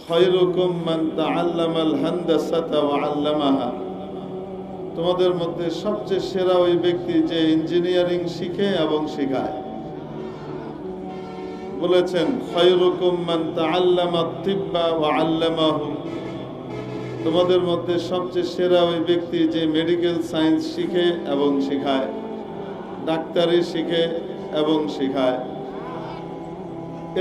খায়রুকুম মান তাআল্লামাল হান্দাসাতা ওয়া আল্লামাহা, তোমাদের মধ্যে সবচেয়ে সেরা ওই ব্যক্তি যে ইঞ্জিনিয়ারিং শিখে এবং শেখায়। বলেছেন খায়রুকুম মান তাআল্লামাত তিব্বা ওয়া আল্লামাহু, তোমাদের মধ্যে সবচেয়ে সেরা ওই ব্যক্তি যে মেডিকেল সায়েন্স শিখে এবং শেখায়, ডাক্তারি শিখে এবং শেখায়।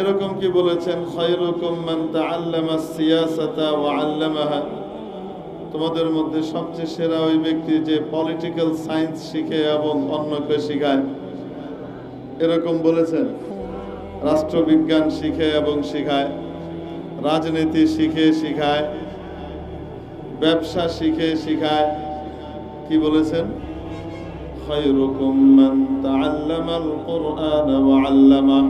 এরকম কি বলেছেন খায়রুকুম মান তাআল্লামাস সিয়াসাতা ওয়া আল্লামাহা, তোমাদের মধ্যে সবচেয়ে সেরা ওই ব্যক্তি যে পলিটিক্যাল সায়েন্স শিখে এবং অন্যকে শেখায়। এরকম বলেছেন। রাষ্ট্রবিজ্ঞান শিখে এবং শেখায়, রাজনীতি শিখে শেখায়, ব্যবসা শিখে শেখায়। কি বলেছেন? খায়রুকুম মান তাআল্লামাল কুরআন ওয়া আল্লামা,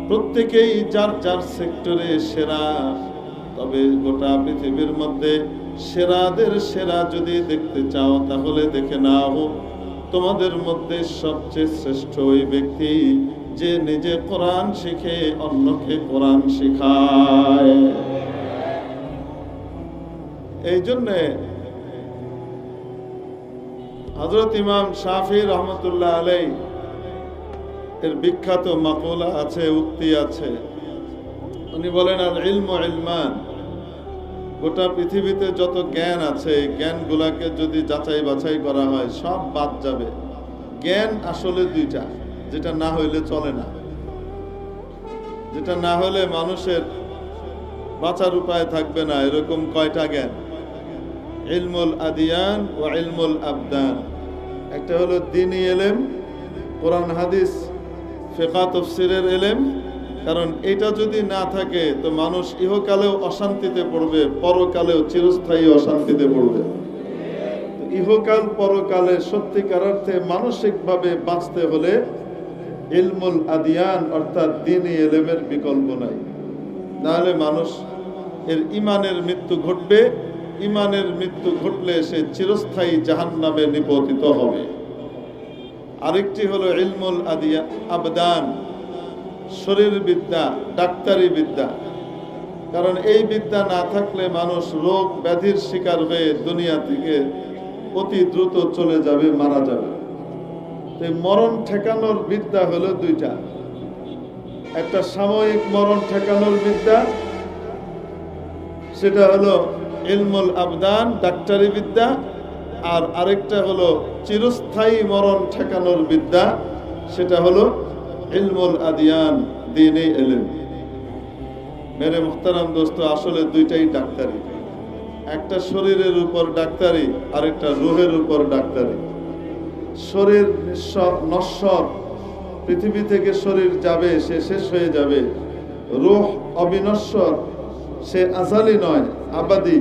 প্রত্যেকেই যার যার সেক্টরে সেরা। তবে গোটা পৃথিবীর মধ্যে সেরাদের সেরা যদি দেখতে চাও তাহলে দেখে নাও, তোমাদের মধ্যে সবচেয়ে শ্রেষ্ঠ ওই ব্যক্তি যে নিজে কোরআন শিখে অন্যকে কোরআন শেখায়। এই জন্যে হযরত ইমাম শাফি রহমতুল্লাহ আলাইহি এর বিখ্যাত মাকুলা আছে, উক্তি আছে। উনি বলেন আল ইলমু ইলমান, গোটা পৃথিবীতে যত জ্ঞান আছে জ্ঞানগুলাকে যদি যাচাই বাছাই করা হয় সব বাদ যাবে। জ্ঞান আসলে দুইটা, যেটা না হইলে চলে না, যেটা না হলে মানুষের বাঁচার উপায় থাকবে না। এরকম কয়টা জ্ঞান? ইলমুল আদিয়ান ওয়া ইলমুল আবদান। একটা হলো দ্বীনি ইলম, কোরআন হাদিস ফিকহ তাফসীরের ইলম। কারণ এটা যদি না থাকে তো মানুষ ইহকালেও অশান্তিতে পড়বে, পরকালেও চিরস্থায়ী অশান্তিতে পড়বে। ইহকাল পরকালে সত্যিকার অর্থে মানসিকভাবে বাঁচতে হলে ইলমুল আদিয়ান অর্থাৎ দ্বীনি ইলমের বিকল্প নাই। নাহলে মানুষ এর ইমানের মৃত্যু ঘটবে। ইমানের মৃত্যু ঘটলে সে চিরস্থায়ী জাহান্নামে নিপতিত হবে। আরেকটি হলো ইলমুল আবদান, শরীর বিদ্যা, ডাক্তারি বিদ্যা। কারণ এই বিদ্যা না থাকলে মানুষ রোগ ব্যাধির শিকার হয়ে দুনিয়া থেকে অতি দ্রুত চলে যাবে, মারা যাবে। মরণ ঠেকানোর বিদ্যা হলো দুইটা, একটা সাময়িক মরণ ঠেকানোর বিদ্যা, সেটা হলো ইলমুল আবদান, ডাক্তারি বিদ্যা। আর আরেকটা হলো চিরস্থায়ী মরণ ঠেকানোর বিদ্যা, সেটা হলো ইলমুল আদিয়ান, দ্বীনি ইলম। মেরে মুহতারাম দোস্ত, আসলে দুইটাই ডাক্তারি। একটা শরীরের উপর ডাক্তারি, আরেকটা রুহের উপর ডাক্তারি। শরীর নশ্বর, পৃথিবী থেকে শরীর যাবে, সে শেষ হয়ে যাবে। রূহ অবিনশ্বর, সে আযালি নয়, আবাদি।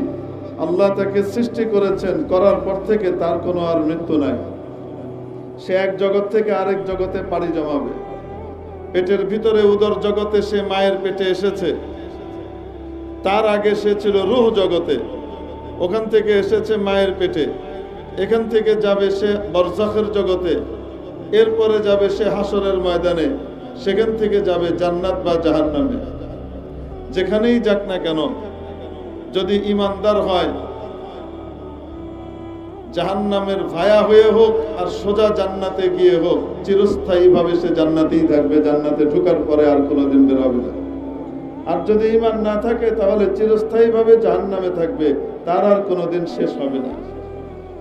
আল্লাহ তাকে সৃষ্টি করেছেন, করার পর থেকে তার কোনো আর মৃত্যু নাই। সে এক জগৎ থেকে আরেক জগতে পাড়ি জমাবে। পেটের ভিতরে উদর জগতে সে মায়ের পেটে এসেছে, তার আগে সে ছিল রূহ জগতে, ওখান থেকে এসেছে মায়ের পেটে। এখান থেকে যাবে সে বরজাখের জগতে, এরপরে যাবে সে হাসরের ময়দানে, সেখান থেকে যাবে জান্নাত বা জাহান্নামে। যেখানেই যাক না কেন, যদি ইমানদার হয় জাহান্নামের ভায়া হয়ে হোক আর সোজা জান্নাতে গিয়ে হোক, চিরস্থায়ীভাবে সে জান্নাতেই থাকবে, জান্নাতে ঢোকার পরে আর কোনোদিন বের হবে না। আর যদি ঈমান না থাকে তাহলে চিরস্থায়ীভাবে জাহান্নামে থাকবে, তার আর কোনোদিন শেষ হবে না।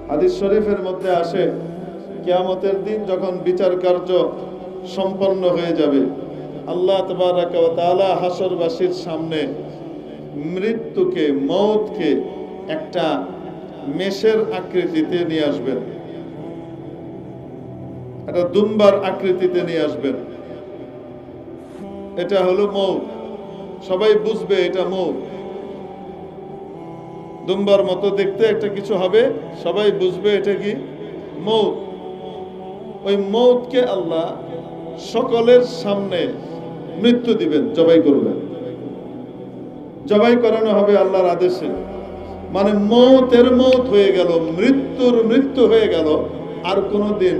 হাদিস শরীফের মধ্যে আসে, কিয়ামতের দিন যখন বিচার কার্য সম্পন্ন হয়ে যাবে, আল্লাহ তাবারাকা ওয়া তাআলা হাসরবাসীর সামনে মৃত্যুকে, মওতকে একটা মেষের আকৃতিতে নিয়ে আসবেন, একটা দুম্বার আকৃতিতে নিয়ে আসবেন। এটা হলো মওত। সবাই বুঝবে এটা মওত। দুম্বার মতো দেখতে একটা কিছু হবে, সবাই বুঝবে এটা কি মওত। ওই মওতকে আল্লাহ সকলের সামনে মৃত্যু দিবেন, জবাই করবেন। জবাই করানো হবে আল্লাহর আদেশে। মানে মওতের মওত হয়ে গেল, মৃত্যুর মৃত্যু হয়ে গেল, আর কোনোদিন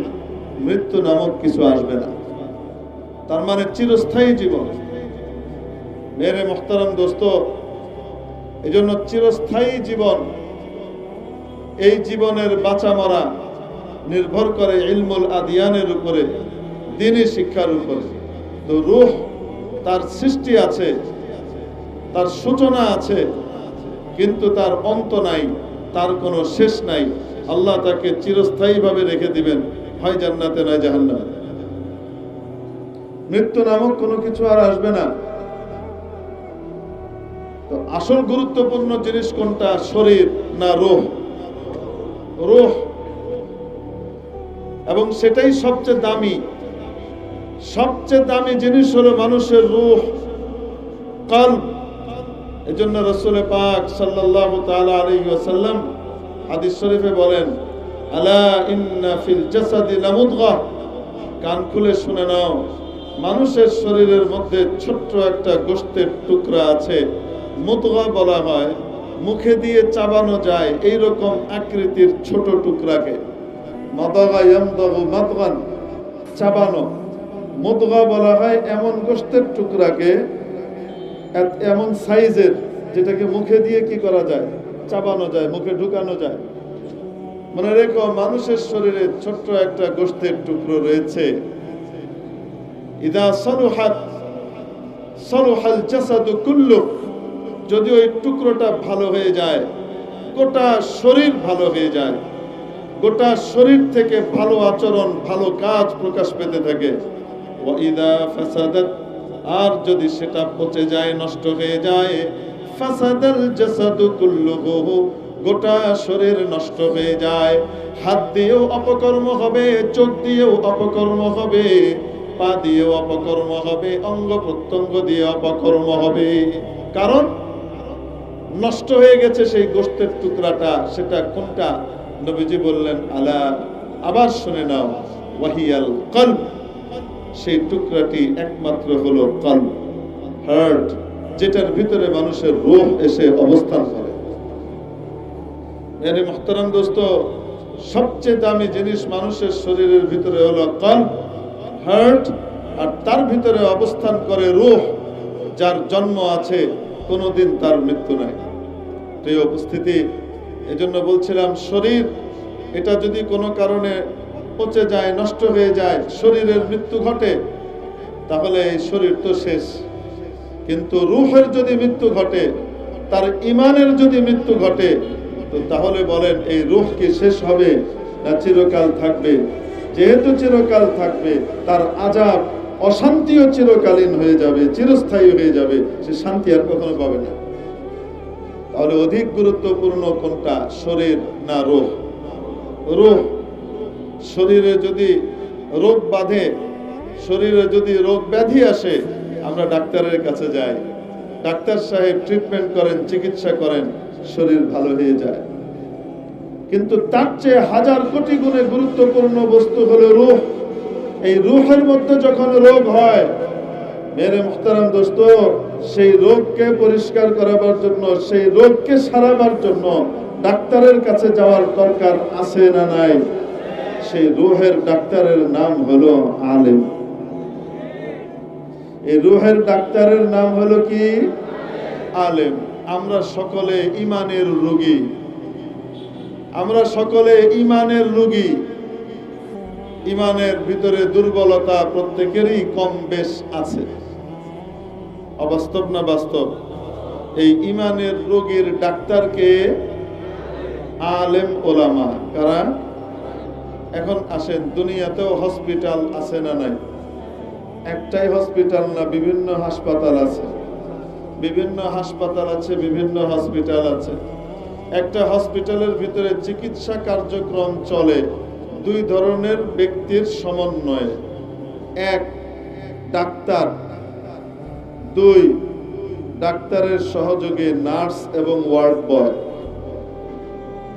মৃত্যু নামক কিছু আসবে না। তার মানে চিরস্থায়ী জীবন। মেরে মুহতারাম দোস্ত, এই জন্য চিরস্থায়ী জীবন, এই জীবনের বাঁচা মরা নির্ভর করে ইলমুল আদিয়ানের উপরে, দ্বীনি শিক্ষার উপরে। তো রূহ তার সৃষ্টি আছে, তার সূচনা আছে, কিন্তু তার অন্ত নাই, তার কোনো শেষ নাই। আল্লাহ তাকে চিরস্থায়ীভাবে রেখে দিবেন, হয় জান্নাতে নয় জাহান্নামে। মৃত্যু নামক কোনো কিছু আর আসবে না। তো আসল গুরুত্বপূর্ণ জিনিস কোনটা, শরীর না রূহ? রূহ, এবং সেটাই সবচেয়ে দামি। সবচেয়ে দামি জিনিস হলো মানুষের রূহ, কলব। এজন্য রাসূল পাক সাল্লাল্লাহু তাআলা আলাইহি ওয়াসাল্লাম হাদিস শরীফে বলেন, আলা ইন্না ফিল জাসাদি লামুদগাহ, কান খুলে শুনে নাও, মানুষের শরীরের মধ্যে ছোট্ট একটা গোশতের টুকরা আছে, মুদগা বলা হয়, মুখে দিয়ে চাবানো যায় এইরকম আকৃতির ছোট টুকরাকে। মাদগা ইয়ামদাগু মাদগান, চাবানো। মুদগা বলা হয় এমন গোশতের টুকরাকে, এমন সাইজের, যেটাকে মুখে দিয়ে কি করা যায়, চাবানো যায়, মুখে ঢুকানো যায়। মনে রেখো, মানুষের শরীরে ছোট্ট একটা গোশতের টুকরো রয়েছে। ইদা সালুহাত সালুহাল জাসাদু কুল্লু, যদি ওই টুকরোটা ভালো হয়ে যায়, গোটা শরীর ভালো হয়ে যায়। গোটা শরীর থেকে ভালো আচরণ, ভালো কাজ প্রকাশ পেতে থাকে। ওয়া ইদা ফাসাদাত, আর যদি সেটা পচে যায়, নষ্ট হয়ে যায়, ফাসাদাল জাসাদু কুল্লুহু, গোটা শরীর নষ্ট হয়ে যায়। হাত দিয়েও অপকর্ম হবে, চোখ দিয়েও অপকর্ম হবে, পা দিয়েও অপকর্ম হবে, অঙ্গ প্রত্যঙ্গ দিয়ে অপকর্ম হবে। কারণ নষ্ট হয়ে গেছে সেই গোশতের টুকরাটা। সেটা কোনটা? নবীজি বললেন, আলা, আবার শুনে নাও, ওয়াহিয়াল কলব, সেই টুকরাটি একমাত্র হলো কলব, হার্ট, যেটার ভিতরে মানুষের রূহ এসে অবস্থান করে। মেরে মুহতারাম দোস্ত, সবচেয়ে দামি জিনিস মানুষের শরীরের ভিতরে হলো কলব, হার্ট, আর তার ভিতরে অবস্থান করে রূহ, যার জন্ম আছে, কোনোদিন তার মৃত্যু নাই। তো এই উপস্থিতি, এজন্য বলছিলাম, শরীর এটা যদি কোনো কারণে পচে যায়, নষ্ট হয়ে যায়, শরীরের মৃত্যু ঘটে, তাহলে এই শরীর তো শেষ। কিন্তু রূহের যদি মৃত্যু ঘটে, তার ঈমানের যদি মৃত্যু ঘটে, তো তাহলে বলেন, এই রূহ কি শেষ হবে না চিরকাল থাকবে? যেহেতু চিরকাল থাকবে, তার আযাব, অশান্তিও চিরকালীন হয়ে যাবে, চিরস্থায়ী হয়ে যাবে, সে শান্তি আর কখনো পাবে না। তাহলে অধিক গুরুত্বপূর্ণ কোনটা, শরীর না রূহ? রূহ। শরীরে যদি রোগ বাঁধে, শরীরে যদি রোগ ব্যাধি আসে, আমরা ডাক্তারের কাছে যাই, ডাক্তার সাহেব ট্রিটমেন্ট করেন, চিকিৎসা করেন, শরীর ভালো হয়ে যায়। কিন্তু তার চেয়ে হাজার কোটি গুণে গুরুত্বপূর্ণ বস্তু হলো রূহ। এই রূহের মধ্যে যখন রোগ হয়, মেরে মুহতারাম দোস্ত, সেই রোগকে পরিষ্কার করাবার জন্য, সেই রোগকে সারাবার জন্য ডাক্তারের কাছে যাওয়ার দরকার আছে না নাই? সেই রূহের ডাক্তারের নাম হলো আলেম। এই রূহের ডাক্তারের নাম হলো কি? আলেম। আমরা সকলে ঈমানের রোগী, আমরা সকলে ঈমানের রোগী। ঈমানের ভিতরে দুর্বলতা প্রত্যেকেরই কম বেশ আছে। অবাস্তব না বাস্তব? এই ঈমানের রোগীর ডাক্তারকে আলেম ওলামা। কারা? এখন আসেন, দুনিয়াতেও হসপিটাল আছে না নাই? একটাই হসপিটাল না, বিভিন্ন হাসপাতাল আছে, বিভিন্ন হাসপাতাল আছে, বিভিন্ন হসপিটাল আছে। একটা হসপিটালের ভিতরে চিকিৎসা কার্যক্রম চলে দুই ধরনের ব্যক্তির সমন্বয়ে। এক, ডাক্তার। দুই, ডাক্তারের সহযোগে নার্স এবং ওয়ার্ড বয়।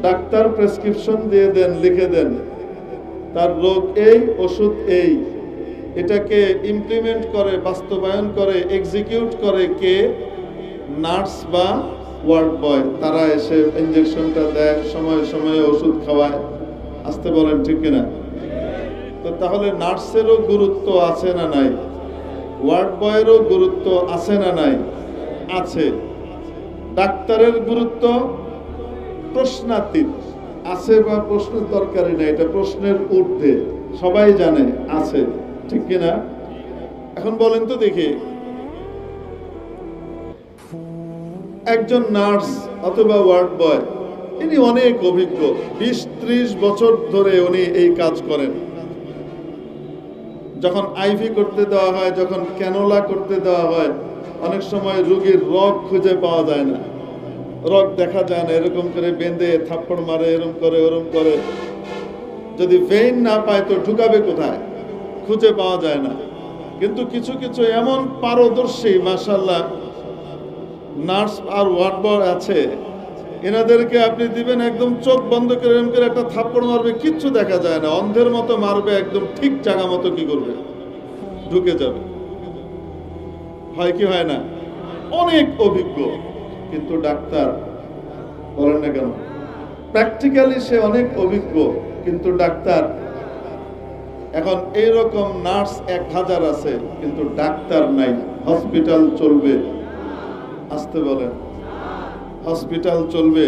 ডাক্তার প্রেসক্রিপশন দিয়ে দেন, লিখে দেন, তার রোগ এই, ওষুধ এই। এটাকে ইমপ্লিমেন্ট করে, বাস্তবায়ন করে, এক্সিকিউট করে কে? নার্স বা ওয়ার্ড বয়। তারা এসে ইনজেকশনটা দেয়, সময়ে সময়ে ওষুধ খাওয়ায়। আসতে বলেন, ঠিক কিনা? তো তাহলে নার্সেরও গুরুত্ব আছে না নাই? ওয়ার্ড বয়েরও গুরুত্ব আছে না নাই? আছে। ডাক্তারের গুরুত্ব প্রশ্নাতীত, আছে বা প্রশ্নের দরকারই নেই, এটা প্রশ্নের ঊর্ধ্বে, সবাই জানে আছে, ঠিক কিনা? এখন বলেন তো দেখি, একজন নার্স অথবা ওয়ার্ড বয়, ইনি অনেক অভিজ্ঞ, 20-30 বছর ধরে উনি এই কাজ করেন। যখন আইভি করতে দেওয়া হয়, যখন ক্যানোলা করতে দেওয়া হয়, অনেক সময় রোগীর রগ খুঁজে পাওয়া যায় না, রগ দেখা যায় না, এরকম করে বেঁধে থাপ্পড় মারে, এরকম করে ওরম করে। যদি ভেইন না পায় তো ঢুকাবে কোথায়, খুঁজে পাওয়া যায় না। কিন্তু কিছু কিছু এমন পারদর্শী মাশাআল্লাহ নার্স আর ওয়ার্ড বয় আছে, এনাদেরকে আপনি দিবেন একদম চোখ বন্ধ করে এরকম করে একটা থাপ্পড় মারবে, কিচ্ছু দেখা যায় না, অন্ধের মতো মারবে, একদম ঠিক জায়গা মতো কি করবে, ঢুকে যাবে। হয় কি হয় না? অনেক অভিজ্ঞ, কিন্তু ডাক্তার বলেন না কেন, প্র্যাকটিক্যালি সে অনেক অভিজ্ঞ, কিন্তু ডাক্তার। এখন এইরকম নার্স 1000 আছে, কিন্তু ডাক্তার নাই। হসপিটাল চলবে? আসতে বলেন। হসপিটাল চলবে?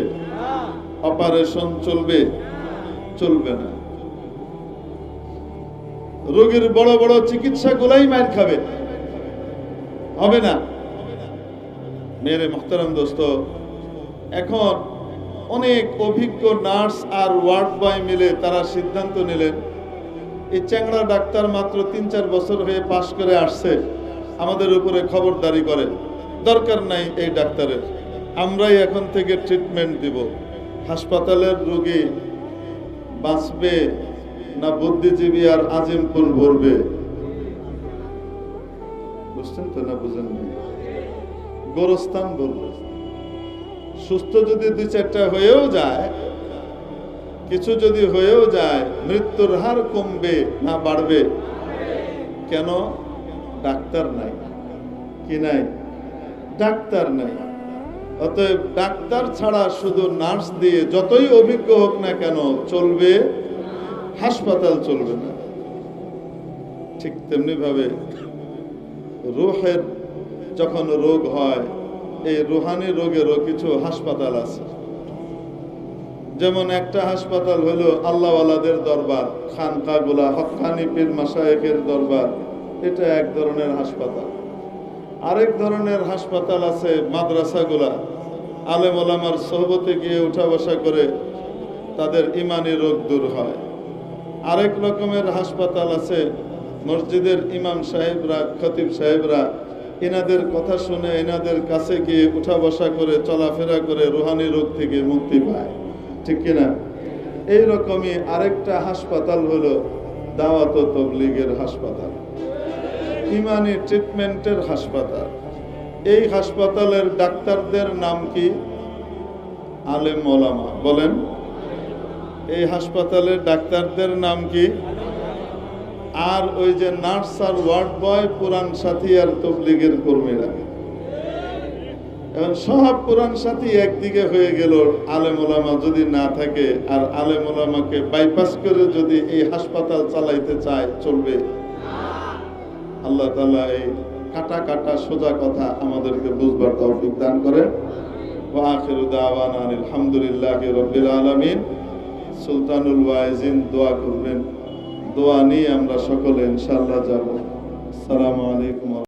অপারেশন চলবে? চলবে না। রোগীর বড় বড় চিকিৎসাগুলাই মার খাবে, হবে না। মেরে মুহতারাম দোস্ত, এখন অনেক অভিজ্ঞ নার্স আর ওয়ার্ড বয় মিলে তারা সিদ্ধান্ত নিলেন, এই চ্যাংড়া ডাক্তার মাত্র 3-4 বছর হয়ে পাশ করে আসছে, আমাদের উপরে খবরদারি করে, দরকার নাই এই ডাক্তারের, আমরাই এখন থেকে ট্রিটমেন্ট দিব। হাসপাতালের রোগী বাঁচবে না বুদ্ধিজীবী আর আজিমপুর ভরবে? বুঝছেন তো না বুঝেন না? গোরস্থান ভরবে। সুস্থ যদি 2-4টা হয়েও যায়, কিছু যদি হয়েও যায়, মৃত্যুর হার কমবে না বাড়বে? কেন? ডাক্তার নাই। কি নাই? ডাক্তার নাই। অতএব ডাক্তার ছাড়া শুধু নার্স দিয়ে যতই অভিজ্ঞ হোক না কেন চলবে, হাসপাতাল চলবে না। ঠিক তেমনি ভাবে রূহের যখন রোগ হয়, এই রুহানি রোগেরও কিছু হাসপাতাল আছে। যেমন একটা হাসপাতাল হলো আল্লাহওয়ালাদের দরবার, খানকাগুলা, হক্কানি পীর মাশায়েখের দরবার, এটা এক ধরনের হাসপাতাল। আরেক ধরনের হাসপাতাল আছে মাদ্রাসাগুলা, আলেম ওলামার সোহবতে গিয়ে উঠা বসা করে তাদের ইমানি রোগ দূর হয়। আরেক রকমের হাসপাতাল আছে মসজিদের ইমাম সাহেবরা, খতিব সাহেবরা, এনাদের কথা শুনে এনাদের কাছে গিয়ে উঠা বসা করে চলাফেরা করে রুহানি রোগ থেকে মুক্তি পায়, ঠিক কিনা? এইরকমই আরেকটা হাসপাতাল হলো দাওয়াত ও তাবলীগের হাসপাতাল, ইমানি ট্রিটমেন্টের হাসপাতাল। এই হাসপাতালের ডাক্তারদের নাম কি? আলেম ওলামা। বলেন, এই হাসপাতালের ডাক্তারদের নাম কি? আর ওই যে নার্স আর ওয়ার্ড বয় পুরান সাথী আর তাবলীগের কর্মীরা। এখন সব পুরান সাথী একদিকে হয়ে গেল, আলেম ওলামা যদি না থাকে, আর আলেম ওলামাকে বাইপাস করে যদি এই হাসপাতাল চালাইতে চায়, চলবে? আল্লাহ তাআলা এই কাটা কাটা সোজা কথা আমাদেরকে বুঝবার তৌফিক দান করেন। ওয়া আখিরু দাওয়ানা আলহামদুলিল্লাহি রাব্বিল আলামিন। সুলতানুল ওয়াইজিন দোয়া করবেন, দোয়া নিয়ে আমরা সকলে ইনশাআল্লাহ যাব। আসসালামু আলাইকুম।